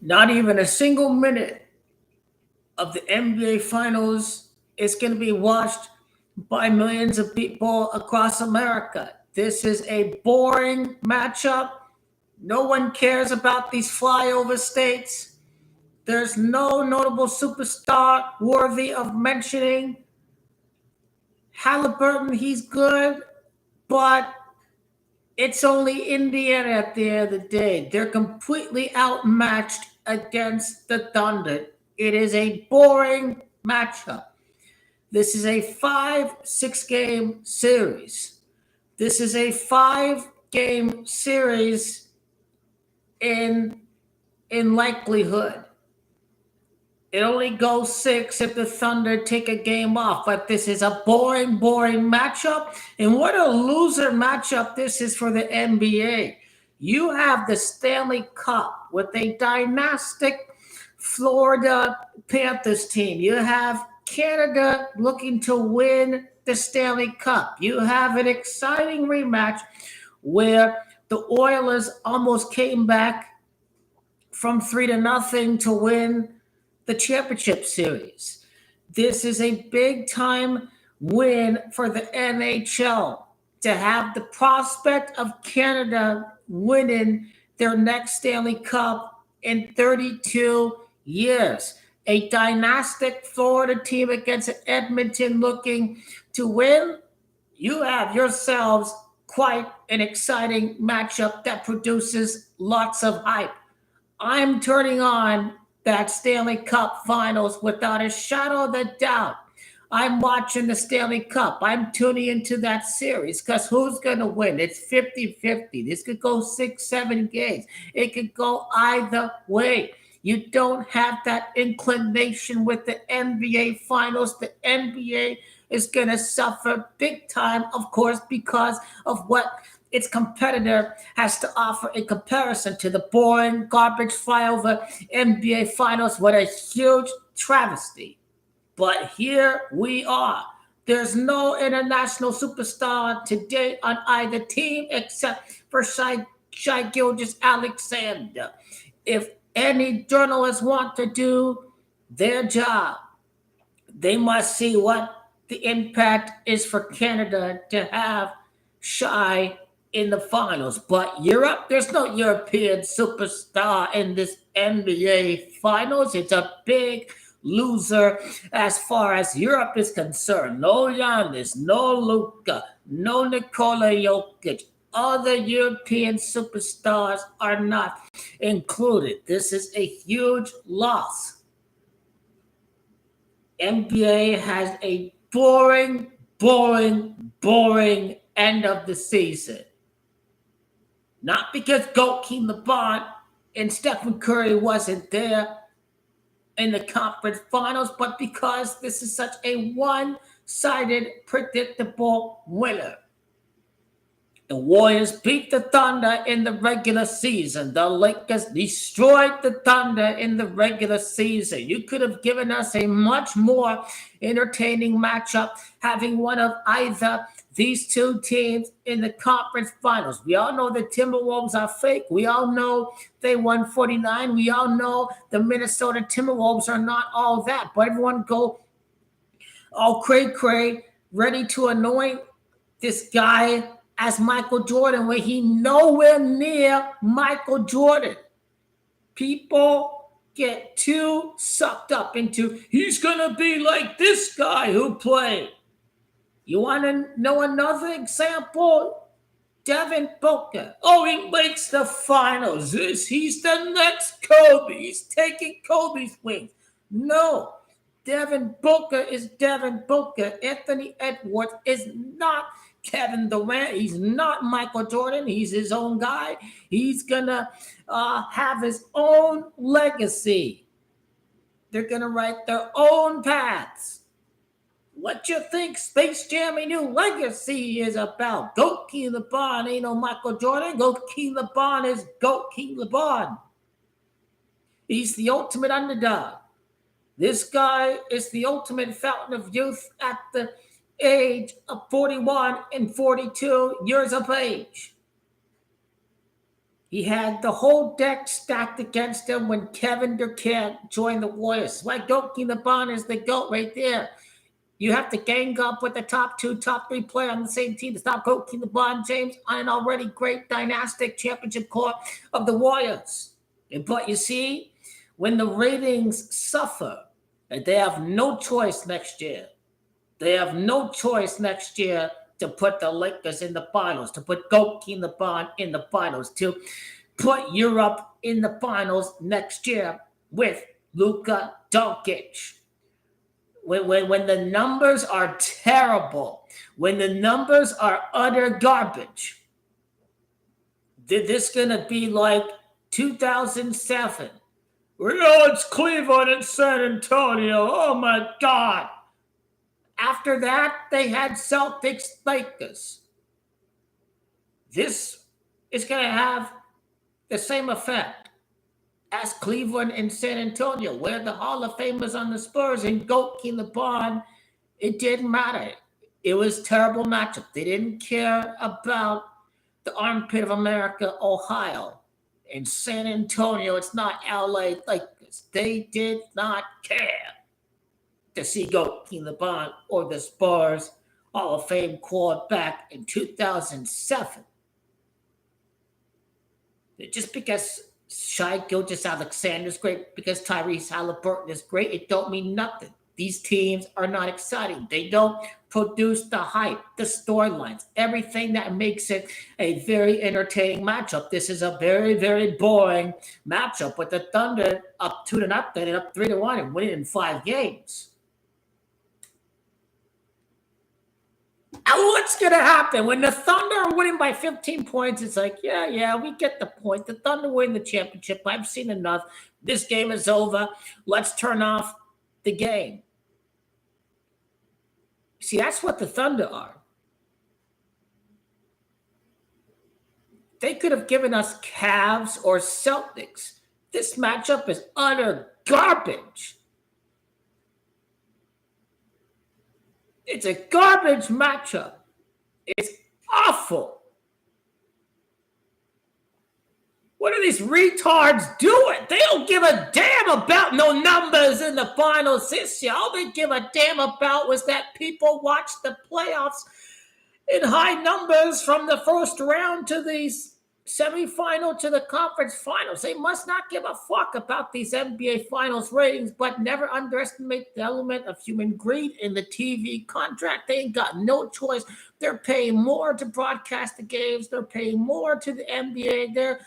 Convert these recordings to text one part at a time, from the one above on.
Not even a single minute of the NBA Finals is going to be watched by millions of people across America. This is a boring matchup. No one cares about these flyover states. There's no notable superstar worthy of mentioning. Halliburton, he's good, but it's only Indiana at the end of the day. They're completely outmatched against the Thunder. It is a boring matchup. This is a 5-6 game series. This is a 5 game series in likelihood. It only goes 6 if the Thunder take a game off. But this is a boring, boring matchup. And what a loser matchup this is for the NBA. You have the Stanley Cup with a dynastic Florida Panthers team. You have Canada looking to win the Stanley Cup. You have an exciting rematch where the Oilers almost came back from 3-0 to win the championship series. This is a big time win for the NHL to have the prospect of Canada winning their next Stanley Cup in 32 years. A dynastic Florida team against Edmonton looking to win. You have yourselves quite an exciting matchup that produces lots of hype. I'm turning on that Stanley Cup finals without a shadow of a doubt. I'm watching the Stanley Cup. I'm tuning into that series because who's going to win? It's 50-50. This could go 6-7 games. It could go either way. You don't have that inclination with the NBA finals. The NBA is going to suffer big time, of course, because of what its competitor has to offer in comparison to the boring garbage flyover NBA finals. What a huge travesty. But here we are. There's no international superstar today on either team except for Shai Gilgeous Alexander. If any journalists want to do their job, they must see what the impact is for Canada to have Shai in the finals. But Europe, there's no European superstar in this NBA finals. It's a big loser as far as Europe is concerned. No Giannis, no Luka, no Nikola Jokic. Other European superstars are not included. This is a huge loss. NBA has a boring, boring, boring end of the season. Not because Goalkeeper LeBron and Stephen Curry wasn't there in the conference finals, but because this is such a one-sided, predictable winner. The Warriors beat the Thunder in the regular season. The Lakers destroyed the Thunder in the regular season. You could have given us a much more entertaining matchup having one of either these two teams in the conference finals. We all know the Timberwolves are fake. We all know they won 49. We all know the Minnesota Timberwolves are not all that. But everyone go all cray-cray, ready to anoint this guy as Michael Jordan when he nowhere near Michael Jordan. People get too sucked up into he's gonna be like this guy who played. You want to know another example? Devin Booker. Oh, he makes the finals. He's the next Kobe. He's taking Kobe's wings. No, Devin Booker is Devin Booker. Anthony Edwards is not Kevin Durant. He's not Michael Jordan. He's his own guy. He's gonna have his own legacy. They're gonna write their own paths. What you think Space Jam A New Legacy is about? Goat King LeBron ain't no Michael Jordan. Goat King LeBron is Goat King LeBron. He's the ultimate underdog. This guy is the ultimate fountain of youth at the age of 41 and 42 years of age. He had the whole deck stacked against him when Kevin Durant joined the Warriors. Like Goki LeBron is the GOAT right there. You have to gang up with the top 2, top 3 player on the same team to stop Goki LeBron James on an already great dynastic championship core of the Warriors. But you see, when the ratings suffer, they have no choice next year. They have no choice next year to put the Lakers in the finals, to put Goki LeBron in the finals, to put Europe in the finals next year with Luka Doncic. When the numbers are terrible, when the numbers are utter garbage, this going to be like 2007. It's Cleveland and San Antonio. Oh my God. After that, they had Celtics Lakers. This is going to have the same effect as Cleveland and San Antonio, where the Hall of Famers on the Spurs and Goki LeBron, it didn't matter. It was a terrible matchup. They didn't care about the armpit of America, Ohio. In San Antonio, it's not LA Lakers. They did not care to see Goki LeBron or the Spurs Hall of Fame core back in 2007. Just because Shai Gilgeous-Alexander is great, because Tyrese Halliburton is great, it don't mean nothing. These teams are not exciting. They don't produce the hype, the storylines, everything that makes it a very entertaining matchup. This is a very, very boring matchup with the Thunder up 2-0 and up 3-1 and winning in 5 games. And what's going to happen when the Thunder are winning by 15 points? It's like, yeah, we get the point. The Thunder win the championship. I've seen enough. This game is over. Let's turn off the game. See, that's what the Thunder are. They could have given us Cavs or Celtics. This matchup is utter garbage. It's a garbage matchup. It's awful. What are these retards doing? They don't give a damn about no numbers in the finals this year. All they give a damn about was that people watch the playoffs in high numbers from the first round to the semifinal to the conference finals. They must not give a fuck about these NBA finals ratings, but never underestimate the element of human greed in the TV contract. They ain't got no choice. They're paying more to broadcast the games. They're paying more to the NBA.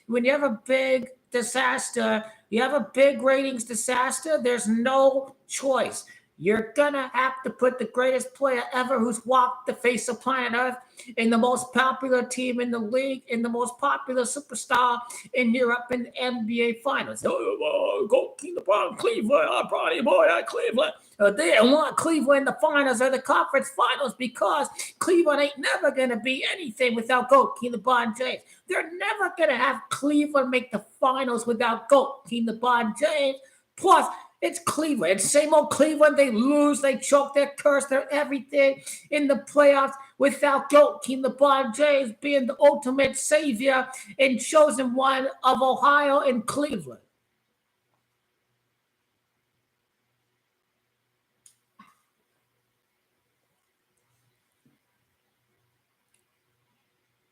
When you have a big disaster, you have a big ratings disaster, there's no choice. You're gonna have to put the greatest player ever who's walked the face of planet Earth in the most popular team in the league, in the most popular superstar in Europe in the NBA Finals. Go LeBron, Cleveland, I'm proud of you, boy, Cleveland. They don't want Cleveland in the finals or the conference finals because Cleveland ain't never gonna be anything without Goki LeBron James. They're never gonna have Cleveland make the finals without Goki LeBron James. Plus, it's Cleveland. It's same old Cleveland. They lose, they choke, they're cursed, they're everything in the playoffs without Goki LeBron James being the ultimate savior and chosen one of Ohio and Cleveland.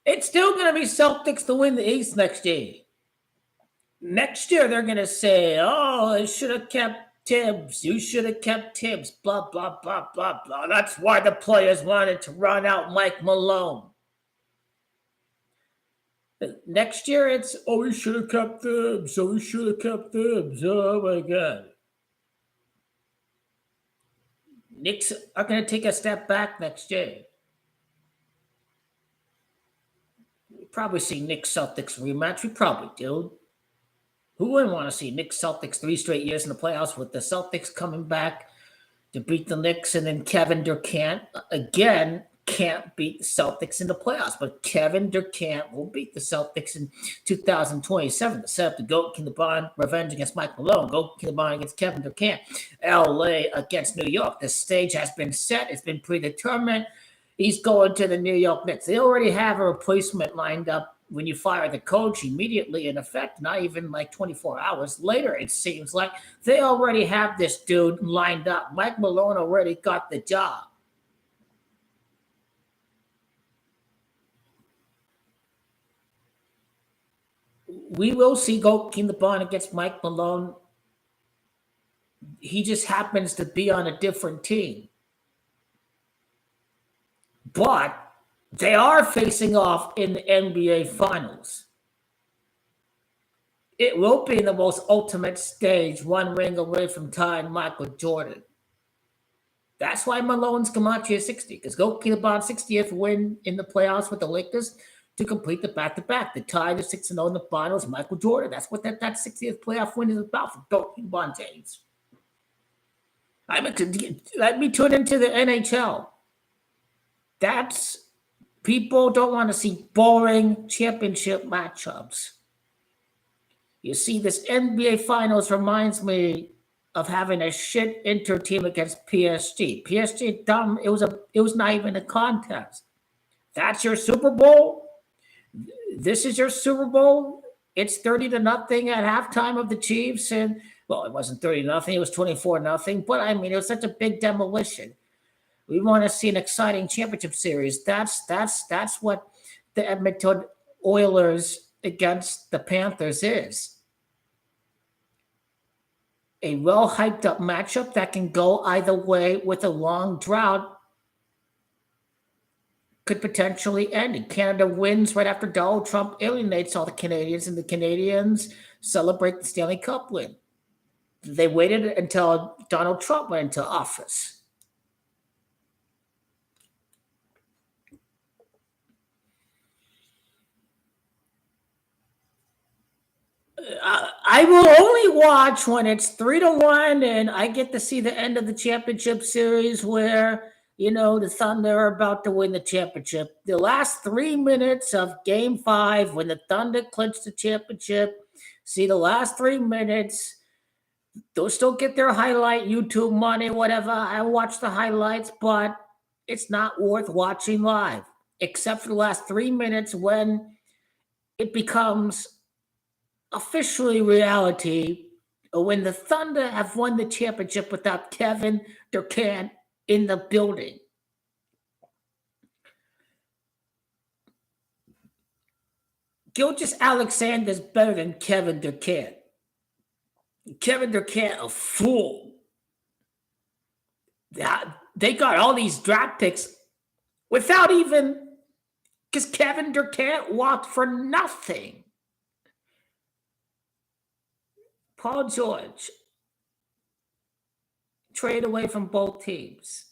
It's still going to be Celtics to win the East next year. Next year, they're going to say, oh, they should have kept Tibbs. You should have kept Tibbs. Blah, blah, blah, blah, blah. That's why the players wanted to run out Mike Malone. Next year, it's, oh, we should have kept Tibbs. Oh, we should have kept Tibbs. Oh, my God. Knicks are going to take a step back next year. We probably see Knicks Celtics rematch. We probably do. Who wouldn't want to see Knicks Celtics 3 straight years in the playoffs with the Celtics coming back to beat the Knicks, and then Kevin Durant again can't beat the Celtics in the playoffs, but Kevin Durant will beat the Celtics in 2027 to set up the Goki LeBron revenge against Mike Malone, Goki LeBron against Kevin Durant, LA against New York. The stage has been set. It's been predetermined. He's going to the New York Knicks. They already have a replacement lined up when you fire the coach immediately in effect, not even like 24 hours later, it seems like they already have this dude lined up. Mike Malone already got the job. We will see Goalkeeping the Bond against Mike Malone. He just happens to be on a different team. But they are facing off in the NBA Finals. It will be the most ultimate stage, one ring away from tying Michael Jordan. That's why Malone's Camacho is 60, because Goalkeeping the Bond's 60th win in the playoffs with the Lakers to complete the back-to-back. The tie to 6-0 in the finals, Michael Jordan. That's what that 60th playoff win is about for Goalkeeping Bond James. Let me tune into the NHL. People don't want to see boring championship matchups. You see, this NBA Finals reminds me of having a shit Inter team against PSG. PSG dumb. It was not even a contest. That's your Super Bowl. This is your Super Bowl. It's 30-0 at halftime of the Chiefs, and well, it wasn't 30-0. It was 24-0. But I mean, it was such a big demolition. We want to see an exciting championship series. That's what the Edmonton Oilers against the Panthers is. A well-hyped up matchup that can go either way with a long drought could potentially end. And Canada wins right after Donald Trump alienates all the Canadians, and the Canadians celebrate the Stanley Cup win. They waited until Donald Trump went into office. I will only watch when it's 3-1 and I get to see the end of the championship series where, the Thunder are about to win the championship. The last 3 minutes of Game 5 when the Thunder clinched the championship, see the last 3 minutes, they'll still get their highlight YouTube money, whatever. I watch the highlights, but it's not worth watching live, except for the last 3 minutes when it becomes officially reality, when the Thunder have won the championship without Kevin Durant in the building. Gilgeous-Alexander's better than Kevin Durant. Kevin Durant, a fool. They got all these draft picks without even, because Kevin Durant walked for nothing. Paul George traded away from both teams.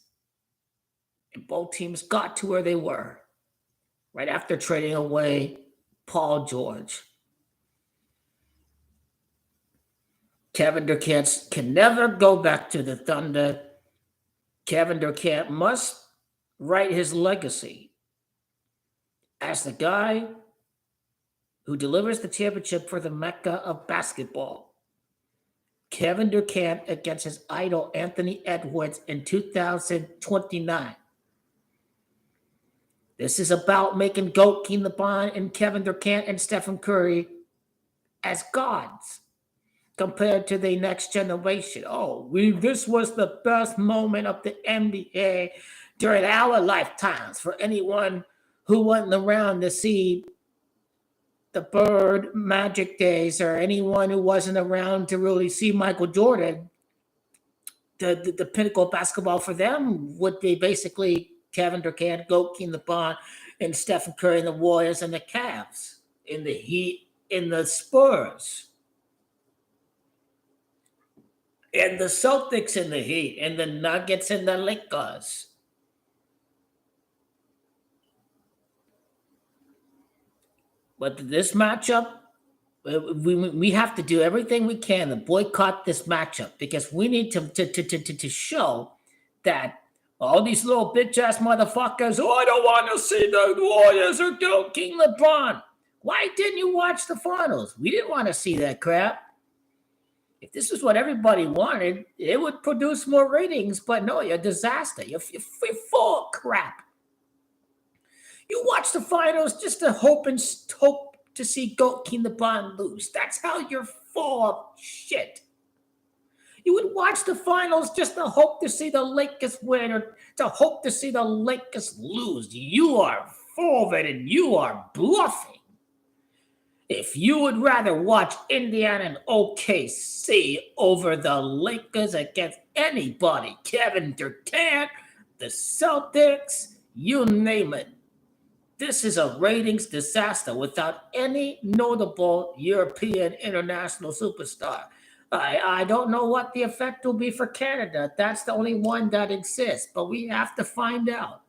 And both teams got to where they were right after trading away Paul George. Kevin Durant can never go back to the Thunder. Kevin Durant must write his legacy as the guy who delivers the championship for the Mecca of basketball. Kevin Durant against his idol Anthony Edwards in 2029. This is about making Goalkeeping the Bond and Kevin Durant and Stephen Curry as gods compared to the next generation. This was the best moment of the NBA during our lifetimes. For anyone who wasn't around to see the Bird Magic days, or anyone who wasn't around to really see Michael Jordan, the pinnacle of basketball for them would be basically Kevin Durant, Goalkeeping the Bond, and Stephen Curry and the Warriors and the Cavs, in the Heat, in the Spurs, and the Celtics in the Heat, and the Nuggets and the Lakers. But this matchup, we have to do everything we can to boycott this matchup, because we need to show that all these little bitch-ass motherfuckers, I don't want to see the Warriors or King LeBron. Why didn't you watch the finals? We didn't want to see that crap. If this is what everybody wanted, it would produce more ratings, but no, you're a disaster. You're full of crap. You watch the finals just to hope to see Goat King the Bond lose. That's how you're full of shit. You would watch the finals just to hope to see the Lakers win or to hope to see the Lakers lose. You are full of it and you are bluffing. If you would rather watch Indiana and OKC over the Lakers against anybody, Kevin Durant, the Celtics, you name it. This is a ratings disaster without any notable European international superstar. I don't know what the effect will be for Canada. That's the only one that exists, but we have to find out.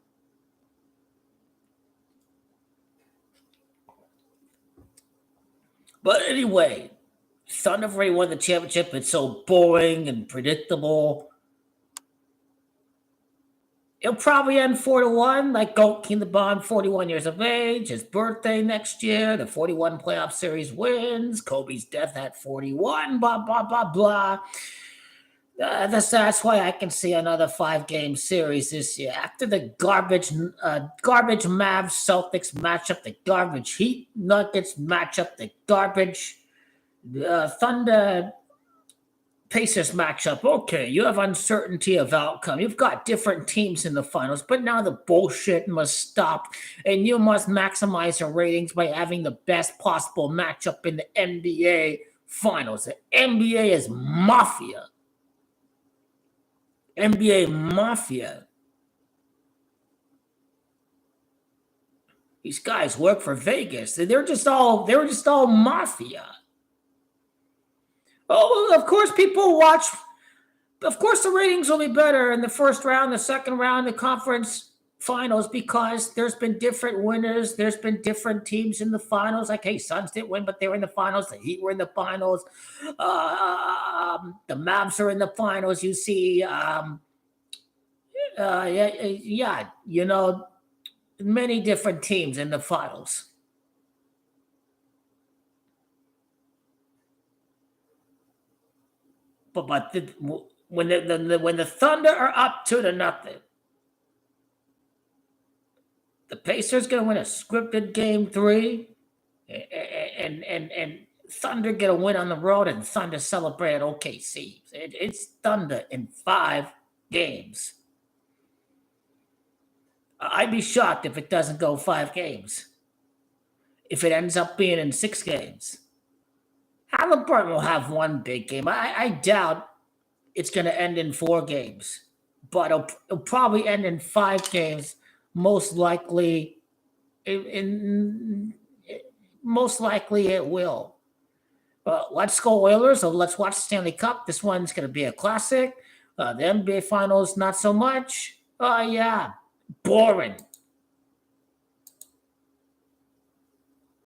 But anyway, Thunder already won the championship. It's so boring and predictable. It'll probably end 4-1, like Goat King the Bond, 41 years of age, his birthday next year, the 41 playoff series wins, Kobe's death at 41, blah, blah, blah, blah. That's why I can see another 5-game series this year. After the garbage Mavs Celtics matchup, the garbage Heat Nuggets matchup, the garbage Thunder Pacers matchup. Okay, you have uncertainty of outcome. You've got different teams in the finals, but now the bullshit must stop, and you must maximize your ratings by having the best possible matchup in the NBA finals. The NBA is mafia. NBA mafia. These guys work for Vegas. They were just all mafia. Oh, of course, people watch. Of course, the ratings will be better in the first round, the second round, the conference finals, because there's been different winners. There's been different teams in the finals. Like, hey, Suns didn't win, but they were in the finals. The Heat were in the finals. The Mavs are in the finals. You see, you know, many different teams in the finals. But when the Thunder are up 2-0, the Pacers gonna win a scripted game 3, and Thunder get a win on the road, and Thunder celebrate at OKC. It's Thunder in 5 games. I'd be shocked if it doesn't go 5 games. If it ends up being in 6 games. Halliburton will have one big game. I doubt it's going to end in 4 games, but it'll probably end in 5 games. Most likely, most likely it will. Let's go Oilers. So let's watch the Stanley Cup. This one's going to be a classic. The NBA Finals, not so much. Yeah, boring.